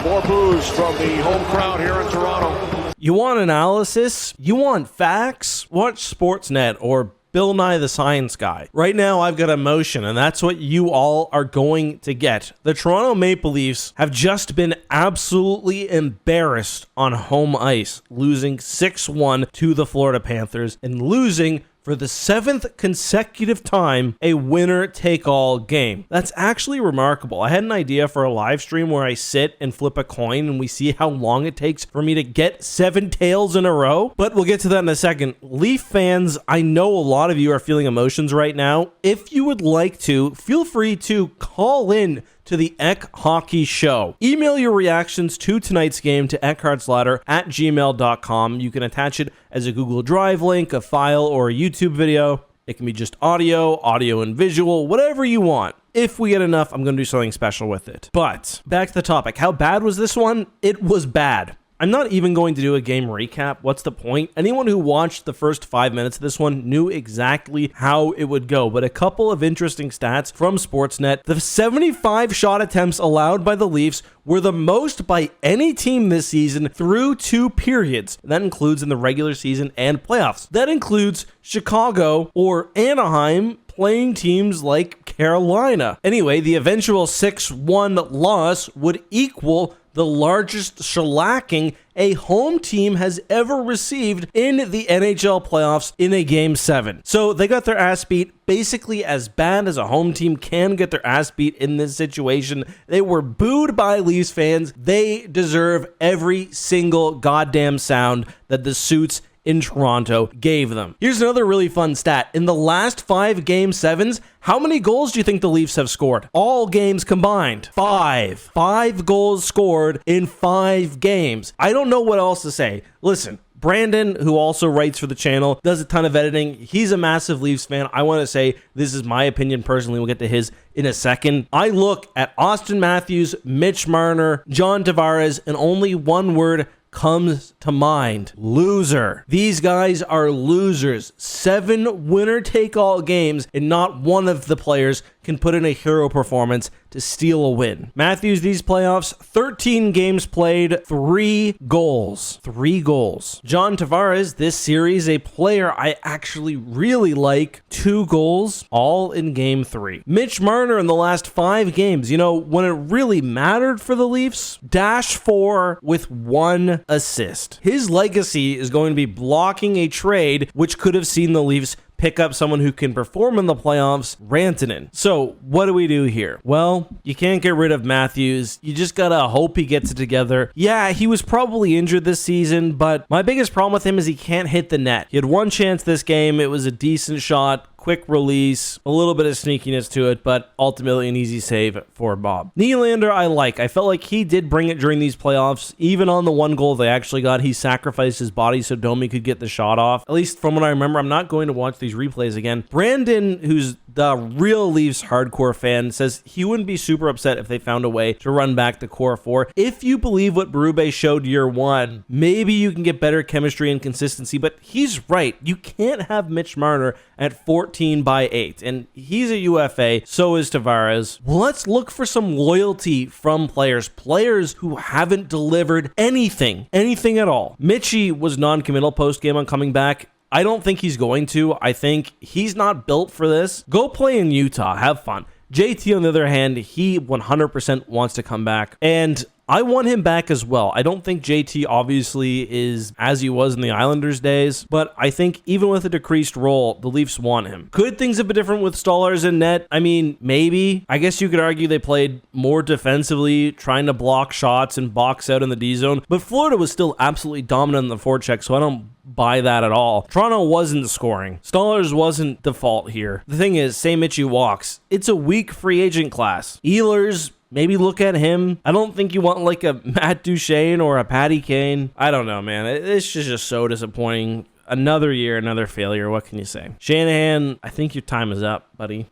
More boos from the home crowd here in Toronto. You want analysis? You want facts? Watch Sportsnet or Bill Nye the Science Guy. Right now, I've got emotion, and that's what you all are going to get. The Toronto Maple Leafs have just been absolutely embarrassed on home ice, losing 6-1 to the Florida Panthers and losing for the 7th consecutive time a winner-take-all game. That's actually remarkable. I had an idea for a live stream where I sit and flip a coin and we see how long it takes for me to get 7 tails in a row, but we'll get to that in a second. Leaf fans, I know a lot of you are feeling emotions right now. If you would like to, feel free to call in to the Eck Hockey Show. Email your reactions to tonight's game to eckhartsladder@gmail.com. You can attach it as a Google Drive link, a file, or a YouTube video. It can be just audio and visual, whatever you want. If we get enough, I'm going to do something special with it. But back to the topic. How bad was this one? It was bad. I'm not even going to do a game recap. What's the point? Anyone who watched the first 5 minutes of this one knew exactly how it would go. But a couple of interesting stats from Sportsnet. The 75 shot attempts allowed by the Leafs were the most by any team this season through 2 periods. That includes in the regular season and playoffs. That includes Chicago or Anaheim playing teams like Carolina. Anyway, the eventual 6-1 loss would equal the largest shellacking a home team has ever received in the NHL playoffs in a Game 7. So they got their ass beat basically as bad as a home team can get their ass beat in this situation. They were booed by Leafs fans. They deserve every single goddamn sound that the suits in Toronto gave them. Here's another really fun stat. In the last 5 Game 7s, how many goals do you think the Leafs have scored? All games combined. 5. 5 goals scored in 5 games. I don't know what else to say. Listen, Brandon, who also writes for the channel, does a ton of editing. He's a massive Leafs fan. I want to say this is my opinion personally. We'll get to his in a second. I look at Austin Matthews, Mitch Marner, John Tavares, and only one word comes to mind: loser. These guys are losers. 7 winner-take-all games, and not one of the players can put in a hero performance to steal a win. Matthews, these playoffs, 13 games played, 3 goals. 3 goals. John Tavares, this series, a player I actually really like, 2 goals, all in Game 3. Mitch Marner in the last 5 games, when it really mattered for the Leafs, -4 with 1 assist. His legacy is going to be blocking a trade which could have seen the Leafs pick up someone who can perform in the playoffs, Rantanen. So what do we do here? Well, you can't get rid of Matthews. You just gotta hope he gets it together. Yeah, he was probably injured this season, but my biggest problem with him is he can't hit the net. He had 1 chance this game. It was a decent shot, quick release, a little bit of sneakiness to it, but ultimately an easy save for Bob. Nylander, I like. I felt like he did bring it during these playoffs. Even on the 1 goal they actually got, he sacrificed his body so Domi could get the shot off. At least from what I remember. I'm not going to watch these replays again. Brandon, who's the real Leafs hardcore fan, says he wouldn't be super upset if they found a way to run back the core 4. If you believe what Berube showed year 1, maybe you can get better chemistry and consistency, but he's right. You can't have Mitch Marner at 14/8, and he's a UFA, so is Tavares. Let's look for some loyalty from players who haven't delivered anything at all. Mitchie was non-committal post-game on coming back. I don't think he's going to. I think he's not built for this. Go play in Utah. Have fun. JT, on the other hand, he 100% wants to come back, and I want him back as well. I don't think JT obviously is as he was in the Islanders days, but I think even with a decreased role, the Leafs want him. Could things have been different with Stolarz in net? I mean, maybe. I guess you could argue they played more defensively, trying to block shots and box out in the D zone, but Florida was still absolutely dominant in the forecheck, so I don't buy that at all. Toronto wasn't scoring. Stolarz wasn't the fault here. The thing is, say Mitchie walks, it's a weak free agent class. Ehlers, maybe look at him. I don't think you want like a Matt Duchene or a Patty Kane. I don't know, man. It's just so disappointing. Another year, another failure. What can you say? Shanahan, I think your time is up, buddy.